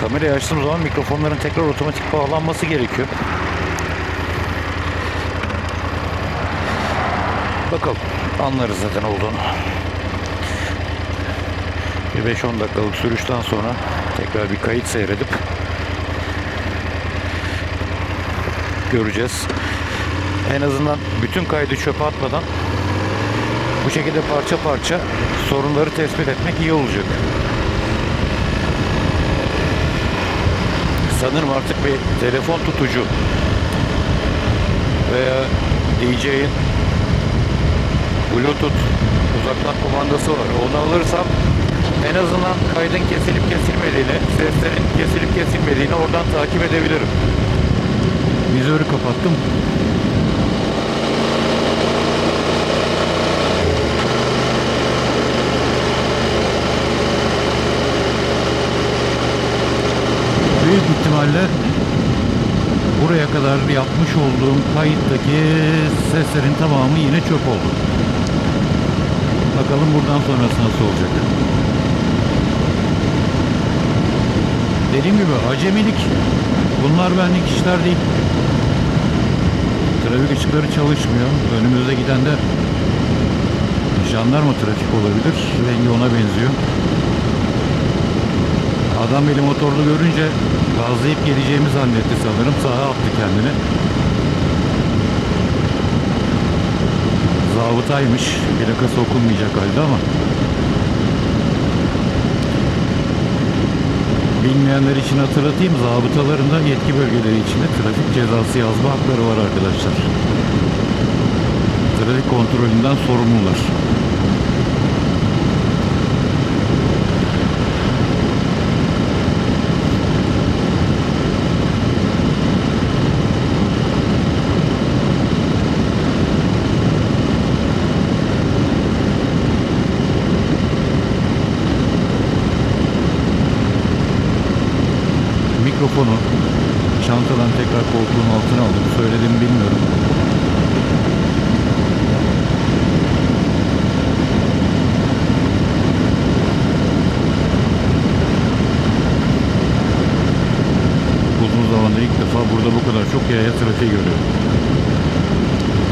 Kamerayı açtığım zaman mikrofonların tekrar otomatik bağlanması gerekiyor. Bakalım, anlarız zaten olduğunu. Bir 5-10 dakikalık sürüşten sonra tekrar bir kayıt seyredip göreceğiz. En azından bütün kaydı çöpe atmadan bu şekilde parça parça sorunları tespit etmek iyi olacak. Sanırım artık bir telefon tutucu veya DJ'in Bluetooth uzaktan kumandası var. Onu alırsam en azından kaydın kesilip kesilmediğini, seslerin kesilip kesilmediğini oradan takip edebilirim. Vizörü kapattım. Büyük ihtimalle buraya kadar yapmış olduğum kayıttaki seslerin tamamı yine çöp oldu. Bakalım buradan sonrası nasıl olacak. Dediğim gibi acemilik. Bunlar benlik işler değil. Trafik ışıkları çalışmıyor. Önümüzde giden de jandarma trafik olabilir. Rengi ona benziyor. Adam beni motorlu görünce gazlayıp geleceğimi zannetti sanırım. Sağa attı kendini. Zabıtaymış. Plakası okunmayacak halde ama. Bilmeyenler için hatırlatayım. Zabıtaların da yetki bölgeleri içinde trafik cezası yazma hakları var arkadaşlar. Trafik kontrolünden sorumlular. Mikrofonu çantadan tekrar koltuğun altına aldım. Söylediğimi bilmiyorum. Uzun zamandır ilk defa burada bu kadar çok yaya trafiği görüyorum.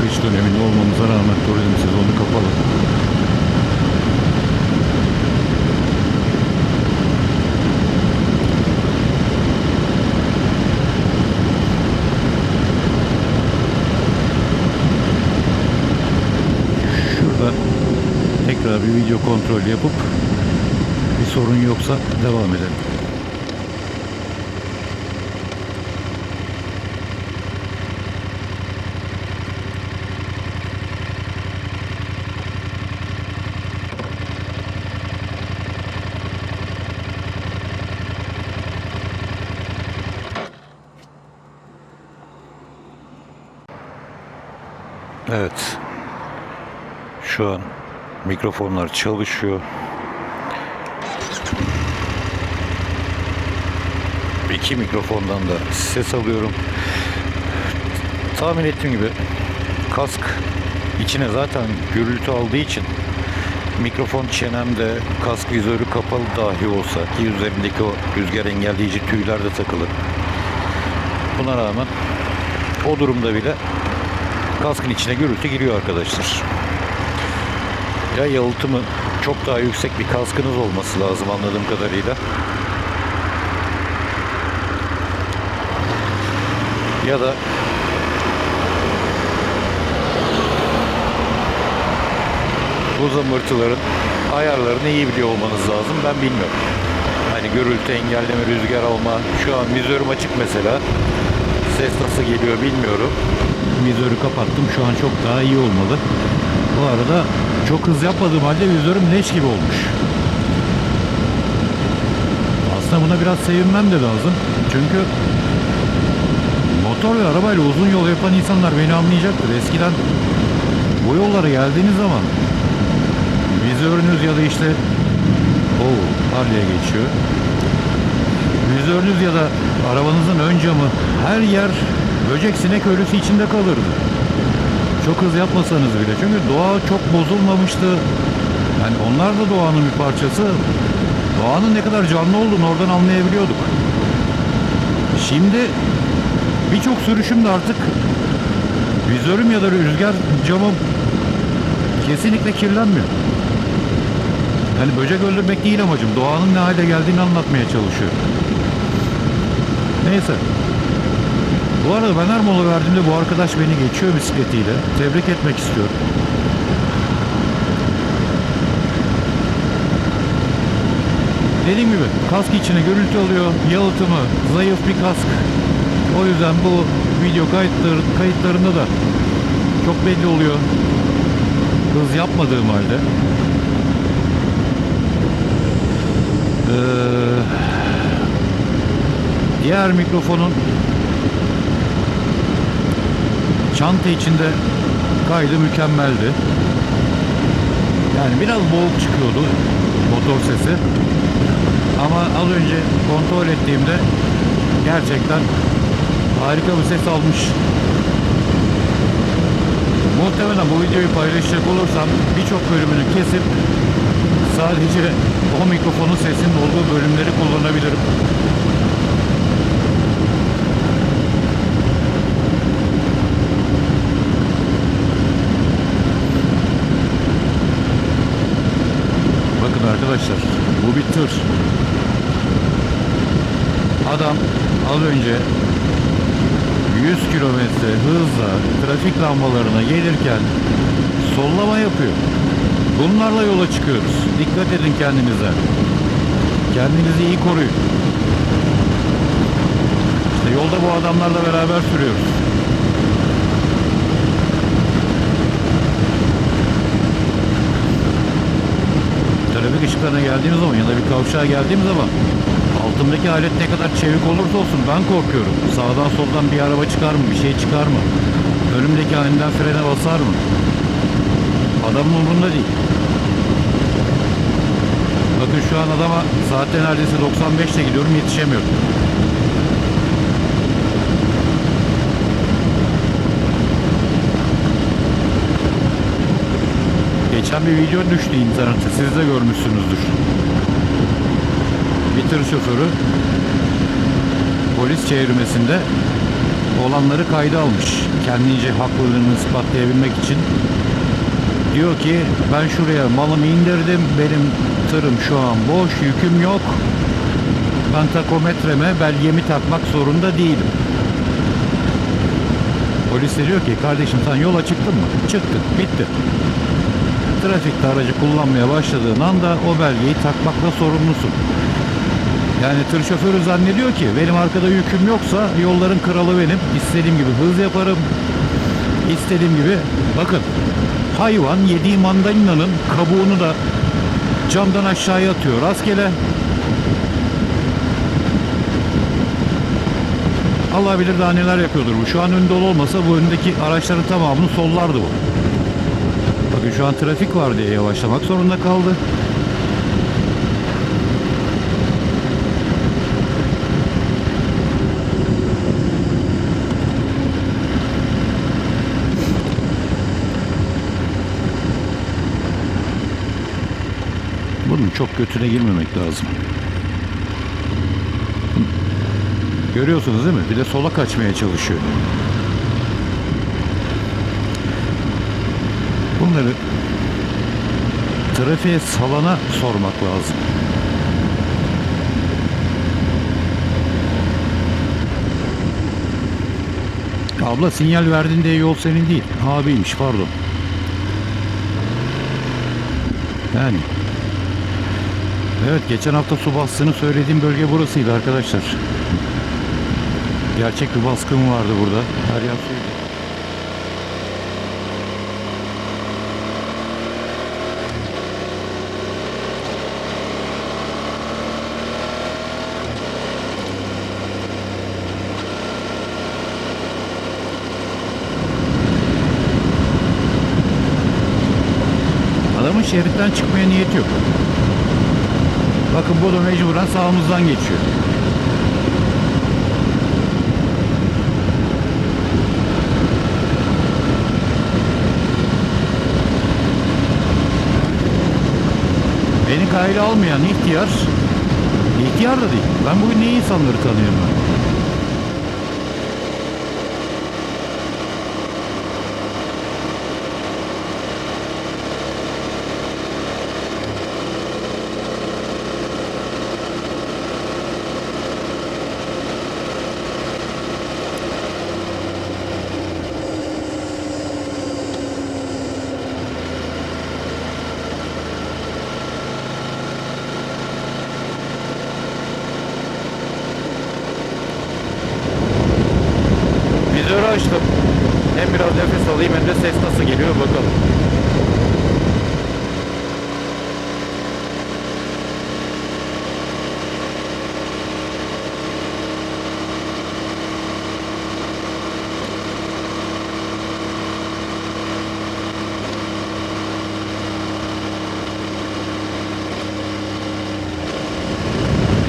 Kış döneminde olmamıza rağmen turizm sezonu kapalı. Tekrar bir video kontrol yapıp bir sorun yoksa devam edelim. Evet. Şu an mikrofonlar çalışıyor. İki mikrofondan da ses alıyorum. Tahmin ettiğim gibi kask içine zaten gürültü aldığı için mikrofon çenemde, kask vizörü kapalı dahi olsa ki üzerindeki o rüzgar engelleyici tüyler de takılı. Buna rağmen o durumda bile kaskın içine gürültü giriyor arkadaşlar. Ya yalıtımı çok daha yüksek bir kaskınız olması lazım anladığım kadarıyla. Ya da bu zımbırtıların ayarlarını iyi biliyor olmanız lazım. Ben bilmiyorum. Hani gürültü engelleme, rüzgar alma. Şu an vizörüm açık mesela. Ses nasıl geliyor bilmiyorum. Vizörü kapattım. Şu an çok daha iyi olmalı. Bu arada çok hız yapmadığım halde vizörüm leş gibi olmuş. Aslında buna biraz sevinmem de lazım. Çünkü motor ve arabayla uzun yol yapan insanlar beni anlayacaktır. Eskiden bu yollara geldiğiniz zaman vizörünüz ya da işte Harley'e geçiyor. Vizörünüz ya da arabanızın ön camı her yer böcek sinek ölüsü içinde kalırdı. Çok hız yapmasanız bile. Çünkü doğa çok bozulmamıştı. Yani onlar da doğanın bir parçası. Doğanın ne kadar canlı olduğunu oradan anlayabiliyorduk. Şimdi birçok sürüşümde artık vizörüm ya da rüzgar camım kesinlikle kirlenmiyor. Yani böcek öldürmek değil amacım. Doğanın ne hale geldiğini anlatmaya çalışıyorum. Neyse. Bu arada ben her mola verdiğimde bu arkadaş beni geçiyor bisikletiyle. Tebrik etmek istiyorum. Dediğim gibi kask içine gürültü alıyor. Yalıtımı zayıf bir kask. O yüzden bu video kayıtlarında da çok belli oluyor. Hız yapmadığım halde. Diğer mikrofonun çanta içinde kaydı mükemmeldi. Yani biraz boğuk çıkıyordu motor sesi. Ama az önce kontrol ettiğimde gerçekten harika bir ses almış. Muhtemelen bu videoyu paylaşacak olursam birçok bölümünü kesip sadece o mikrofonun sesinin olduğu bölümleri kullanabilirim. Bakın arkadaşlar, bu bir tır. Adam az önce 100 kilometre hızla trafik lambalarına gelirken sollama yapıyor. Bunlarla yola çıkıyoruz. Dikkat edin kendinize. Kendinizi iyi koruyun. İşte yolda bu adamlarla beraber sürüyoruz. Trafik ışıklarına geldiğimiz zaman ya da bir kavşağa geldiğim zaman altımdaki alet ne kadar çevik olursa olsun ben korkuyorum. Sağdan soldan bir araba çıkar mı? Bir şey çıkar mı? Önümdeki aniden frene basar mı? Adamın umurunda değil. Bakın şu an adama saatte neredeyse 95'te gidiyorum, yetişemiyorum. Geçen bir video düştü internete. Siz de görmüşsünüzdür. Bir tır şoförü polis çevirmesinde olanları kayda almış. Kendince haklılığını ispatlayabilmek için. Diyor ki ben şuraya malımı indirdim. Benim tırım şu an boş. Yüküm yok. Ben takometreme belgemi takmak zorunda değilim. Polis de diyor ki kardeşim sen yola çıktın mı? Çıktık. Bitti. Trafikte aracı kullanmaya başladığın anda o belgeyi takmakla sorumlusun. Yani tır şoförü zannediyor ki benim arkada yüküm yoksa yolların kralı benim. İstediğim gibi hız yaparım. İstediğim gibi bakın hayvan yediği mandalinanın kabuğunu da camdan aşağıya atıyor rastgele. Allah bilir daha neler yapıyordur bu. Şu an önde olmasa bu önündeki araçların tamamını sollardı bu. Bakın şu an trafik var diye yavaşlamak zorunda kaldı. Bunun çok götüne girmemek lazım. Görüyorsunuz değil mi? Bir de sola kaçmaya çalışıyor. Bunları trafiğe salana sormak lazım. Abla sinyal verdin diye yol senin değil. Abiymiş pardon. Yani. Evet geçen hafta su bastığını söylediğim bölge burasıydı arkadaşlar. Gerçek bir baskın vardı burada. Her yer suydu. Adamın şeritten çıkmaya niyeti yok. Bakın bu da mecburen sağımızdan geçiyor. Beni kayda almayan ihtiyar da değil. Ben bugün ne insanları tanıyorum ben. açtım. Hem biraz nefes alayım hem de ses nasıl geliyor bakalım.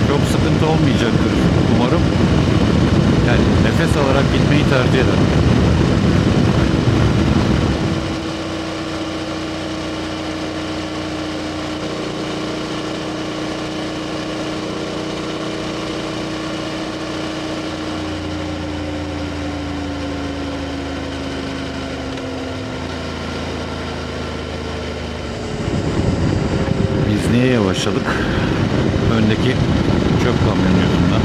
Çok sıkıntı olmayacaktır umarım. Yani nefes alarak gitmeyi tercih ederim. Biz niye yavaşladık? Öndeki çöp kamyonu yüzünden.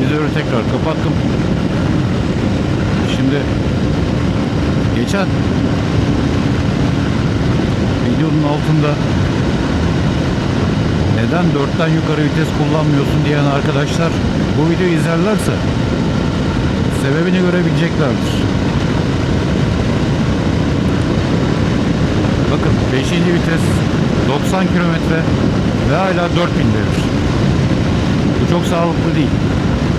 Vizörü tekrar kapattım. Şimdi geçen videonun altında neden 4'ten yukarı vites kullanmıyorsun diyen arkadaşlar bu videoyu izlerlerse sebebini görebileceklerdir. Bakın 5. vites 90 kilometre ve hala 4000 devir. Bu çok sağlıklı değil.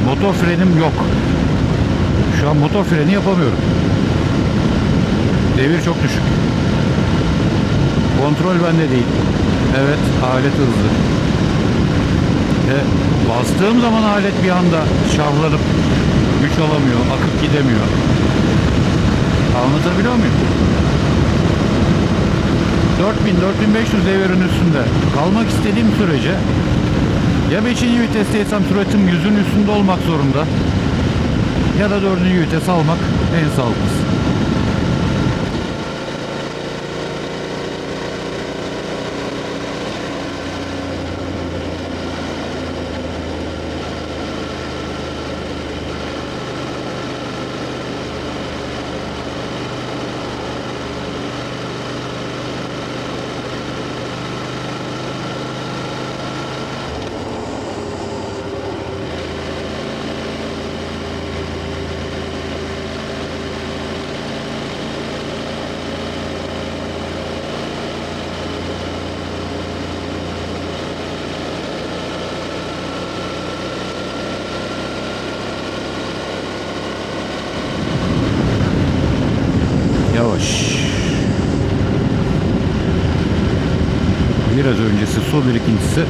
Motor frenim yok. Şu an motor freni yapamıyorum. Devir çok düşük. Kontrol bende değil. Evet, alet hızlı. Bastığım zaman alet bir anda şahlanıp güç alamıyor, akıp gidemiyor. Anlatabiliyor muyum? 4000-4500 devirin üstünde kalmak istediğim sürece ya 5. vitesteysem süratim 100'ün üstünde olmak zorunda ya da 4. vites almak en sağlıklısı. Yavaş. Biraz öncesi su birikintisi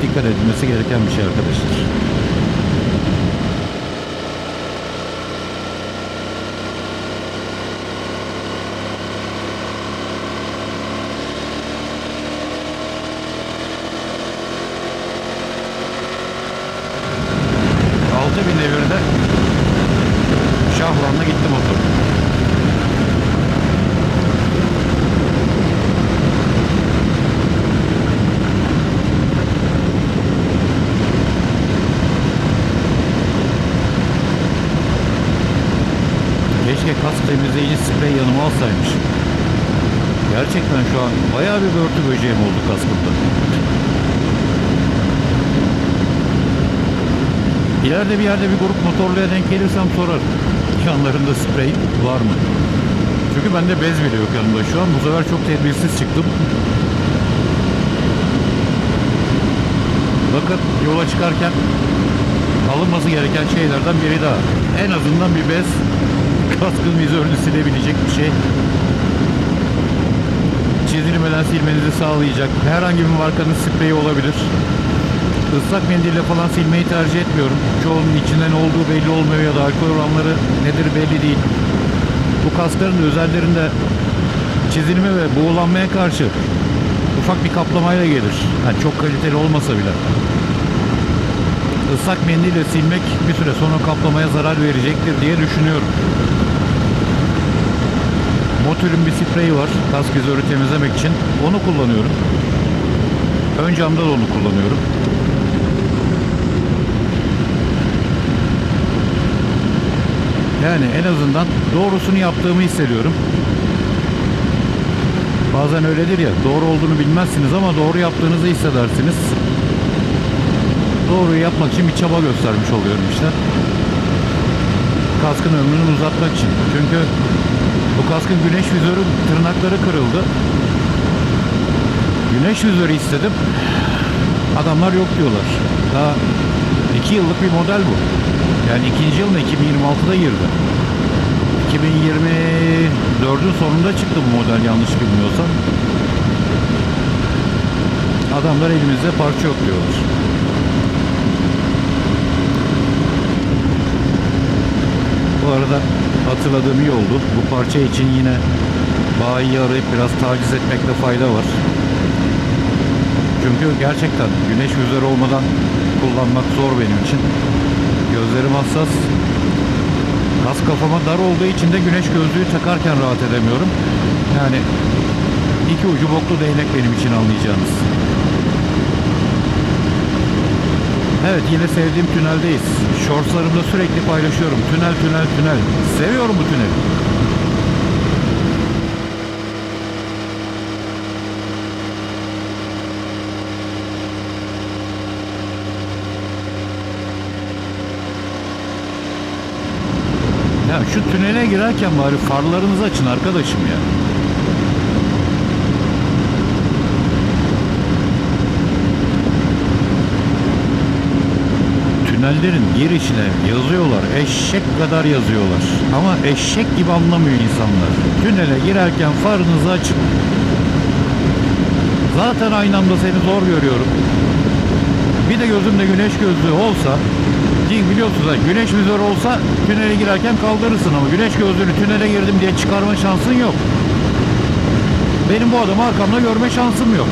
dikkat edilmesi gereken bir şey arkadaşlar. ...6000 devirde şahlanla gitti motor. Keşke kask temizleyici sprey yanıma alsaymış. Gerçekten şu an bayağı bir börtü böceğim oldu kaskımda. İleride bir yerde bir grup motorluya denk gelirsem sorarım. Yanlarında sprey var mı? çünkü bende bez bile yok yanımda şu an. Bu sefer çok tedbirsiz çıktım. Bakın yola çıkarken alınması gereken şeylerden biri daha. En azından bir bez, kaskın vizörünü silebilecek bir şey. Çizilmeden silmenizi sağlayacak. Herhangi bir markanın spreyi olabilir. Islak mendille falan silmeyi tercih etmiyorum. Çoğunun içinden olduğu belli olmuyor ya da alkol oranları nedir belli değil. Bu kaskların özellerinde çizilme ve buğulanmaya karşı ufak bir kaplamayla gelir. Yani çok kaliteli olmasa bile. Islak mendille silmek bir süre sonra kaplamaya zarar verecektir diye düşünüyorum. Motor'un bir spreyi var kask vizörü temizlemek için. Onu kullanıyorum. Ön camda da onu kullanıyorum. Yani en azından doğrusunu yaptığımı hissediyorum. Bazen öyledir ya, doğru olduğunu bilmezsiniz ama doğru yaptığınızı hissedersiniz. Doğruyu yapmak için bir çaba göstermiş oluyorum işte. Kaskın ömrünü uzatmak için. Çünkü bu kaskın güneş vizörü tırnakları kırıldı. Güneş vizörü istedim. Adamlar yok diyorlar. Daha 2 yıllık bir model bu. Yani ikinci yılına 2026'da girdi. 2024'ün sonunda çıktı bu model yanlış bilmiyorsam. Adamlar elimizde parça yok diyorlar. Bu arada hatırladığım iyi oldu. Bu parça için yine bayiyi arayıp biraz taciz etmekte fayda var. Çünkü gerçekten güneş vizörü olmadan kullanmak zor benim için. Gözlerim hassas. Kask kafama dar olduğu için de güneş gözlüğü takarken rahat edemiyorum. Yani iki ucu boklu değnek benim için, anlayacağınız. Evet, yine sevdiğim tüneldeyiz. Shortslarımda sürekli paylaşıyorum. Tünel, tünel, tünel. Seviyorum bu tüneli. Ya şu tünele girerken bari farlarınızı açın arkadaşım ya. Tünellerin girişine yazıyorlar. Eşek kadar yazıyorlar. Ama eşek gibi anlamıyor insanlar. Tünele girerken farınızı açın. Zaten aynı anda seni zor görüyorum. Bir de gözümde güneş gözlüğü olsa, biliyorsunuz da güneş vizörü olsa tünele girerken kaldırırsın ama güneş gözlüğünü tünele girdim diye çıkarma şansın yok. Benim bu adamı arkamda görme şansım yok.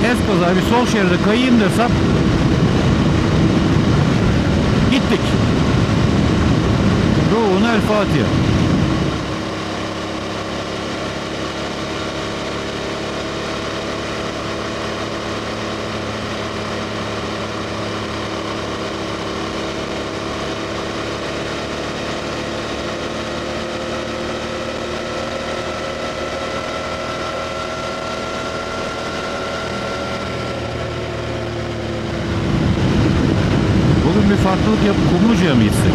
Eskaza bir sol şeride kayayım desem gittik. Ruhuna El Fatiha. Bugün bir farklılık yapıp Kumluca'ya mı gitsek?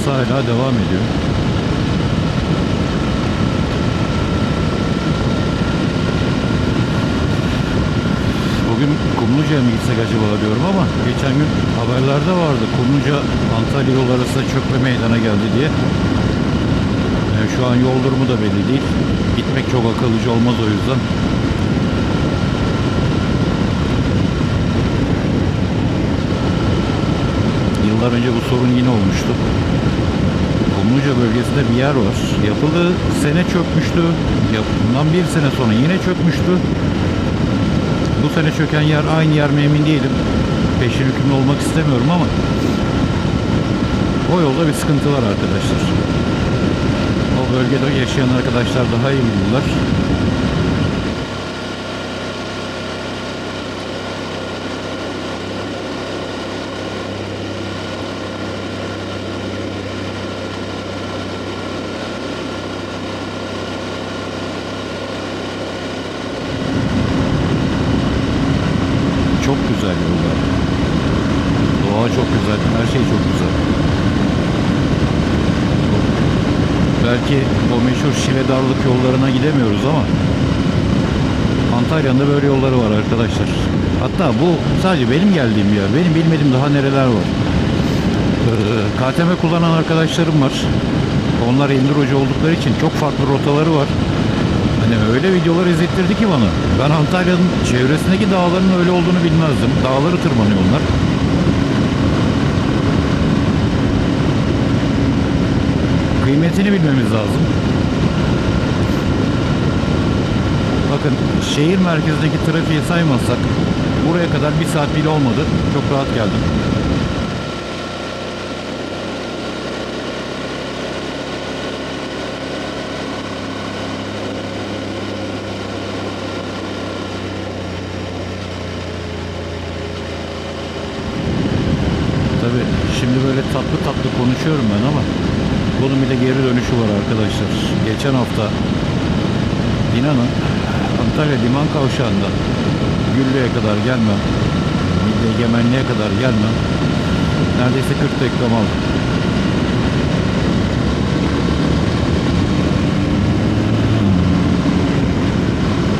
çalışması hala devam ediyor. Bugün Kumluca'ya mı gitsek acaba diyorum ama geçen gün haberlerde vardı. Kumluca Antalya yol arasında çökme meydana geldi diye. Şu an yol durumu da belli değil. Gitmek çok akıllıca olmaz o yüzden. Yıllar önce bu sorun yine olmuştu. Kumluca bölgesinde bir yer var. Yapıldığı sene çökmüştü. Bundan bir sene sonra yine çökmüştü. Bu sene çöken yer aynı yer mi emin değilim. Peşin hükümlü olmak istemiyorum ama o yolda bir sıkıntı var arkadaşlar. O bölgede yaşayan arkadaşlar daha iyi bilirler. Çok güzel yollar. Doğa çok güzel. Her şey çok güzel. Belki o meşhur Şile Darlık yollarına gidemiyoruz ama Antalya'nın da böyle yolları var arkadaşlar. Hatta bu sadece benim geldiğim yer. Benim bilmediğim daha nereler var. KTM kullanan arkadaşlarım var. Onlar endurocu oldukları için çok farklı rotaları var. Hani öyle videolar izlettirdi ki bana. Ben Antalya'nın çevresindeki dağların öyle olduğunu bilmezdim. Dağları tırmanıyor onlar. Kıymetini bilmemiz lazım. Bakın şehir merkezindeki trafiği saymazsak buraya kadar bir saat bile olmadı. Çok rahat geldim. Tabii şimdi böyle tatlı tatlı konuşuyorum ben ama bunun bir de geri dönüşü var arkadaşlar. Geçen hafta inanın Antalya Liman Kavşağı'ndan Güllü'ye kadar gelmem, Milli Egemenliğe kadar gelmem neredeyse 40 dakikam aldı.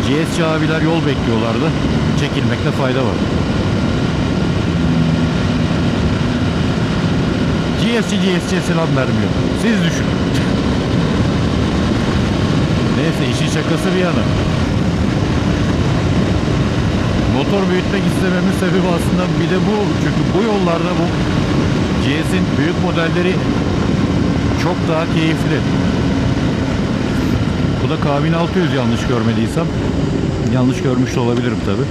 GSC abiler yol bekliyorlardı. Çekilmekte fayda var. GSC'ye selam vermiyor. Siz düşünün. Neyse işin şakası bir yana. Motor büyütmek istememin sebebi aslında bir de bu. Çünkü bu yollarda bu GS'in büyük modelleri çok daha keyifli. Bu da K1600 yanlış görmediysem. Yanlış görmüş de olabilirim tabi.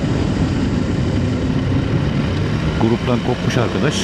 Gruptan kopmuş arkadaş.